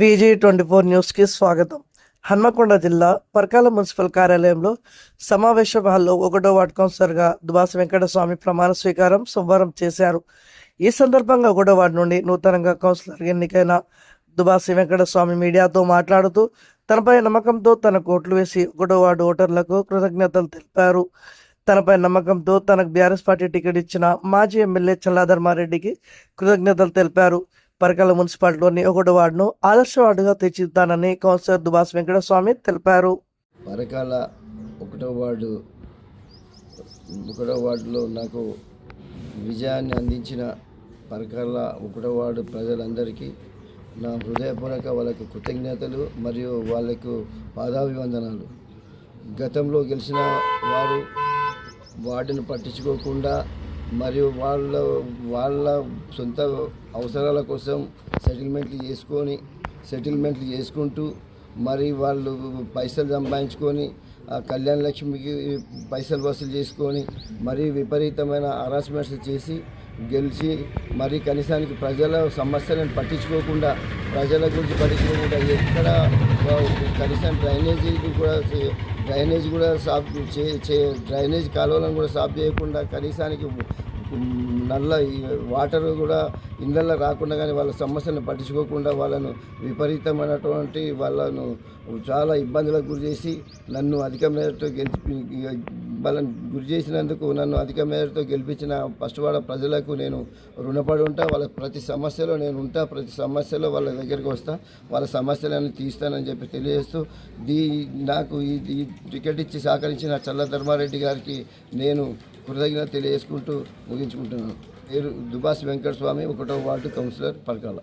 VG24 న్యూస్కి స్వాగతం. హన్మకొండ జిల్లా పరకాల మున్సిపల్ కార్యాలయంలో సమావేశ హాల్లో 1వ వార్డు కౌన్సిలర్గా దుబాసి వెంకటస్వామి ప్రమాణ స్వీకారం సోమవారం చేశారు. ఈ సందర్భంగా 1వ వార్డు నుండి నూతనంగా కౌన్సిలర్ ఎన్నికైన దుబాసి వెంకటస్వామి మీడియాతో మాట్లాడుతూ తనపై నమ్మకంతో తనకు ఓట్లు వేసి 1వ వార్డు ఓటర్లకు కృతజ్ఞతలు తెలిపారు. తనపై నమ్మకంతో తనకు బీఆర్ఎస్ పార్టీ టికెట్ ఇచ్చిన మాజీ ఎమ్మెల్యే చల్లాధర్మారెడ్డికి కృతజ్ఞతలు తెలిపారు. పరకాల మున్సిపాలిటీలోని 1వ వార్డును ఆదర్శ వార్డుగా తీర్చిదిద్దానని కౌన్సిలర్ దుబాసి వెంకటస్వామి తెలిపారు. పరకాల 1వ వార్డులో నాకు విజయాన్ని అందించిన పరకాల 1వ వార్డు ప్రజలందరికీ నా హృదయపూర్వక వాళ్ళకు కృతజ్ఞతలు మరియు వాళ్ళకు పాదాభివందనాలు. గతంలో గెలిచిన వారు వార్డును పట్టించుకోకుండా మరియు వాళ్ళ సొంత అవసరాల కోసం సెటిల్మెంట్లు చేసుకుంటూ మరి వాళ్ళు పైసలు సంపాదించుకొని ఆ కళ్యాణ లక్ష్మికి పైసలు వసూలు చేసుకొని మరీ విపరీతమైన హరాస్మెంట్స్ చేసి గెలిచి మరి కనీసానికి ప్రజల సమస్యలను పట్టించుకోకుండా ప్రజల గురించి పట్టించుకోకుండా ఎక్కడ కనీసం డ్రైనేజ్ కూడా సాఫ్ డ్రైనేజ్ కాలువలను కూడా సాఫ్ చేయకుండా కనీసానికి నల్ల వాటర్ కూడా ఇళ్ళల్లో రాకుండా కానీ వాళ్ళ సమస్యలను పట్టించుకోకుండా వాళ్ళను విపరీతమైనటువంటి వాళ్ళను చాలా ఇబ్బందులకు గురి చేసి నన్ను అధిక మేరతో వాళ్ళని గురి చేసినందుకు నన్ను అధిక మేరతో గెలిపించిన ఫస్ట్ వాడ ప్రజలకు నేను రుణపడి ఉంటా. వాళ్ళ ప్రతి సమస్యలో నేను ఉంటా, ప్రతి సమస్యలో వాళ్ళ దగ్గరికి వస్తా, వాళ్ళ సమస్యలను తీస్తానని చెప్పి తెలియజేస్తూ నాకు ఈ టికెట్ ఇచ్చి సహకరించిన చల్లాధర్మారెడ్డి గారికి నేను కృతజ్ఞత తెలియజేసుకుంటూ ముగించుకుంటున్నాను. పేరు దుబాసి వెంకటస్వామి, 1వ వార్డు కౌన్సిలర్ పరకాల.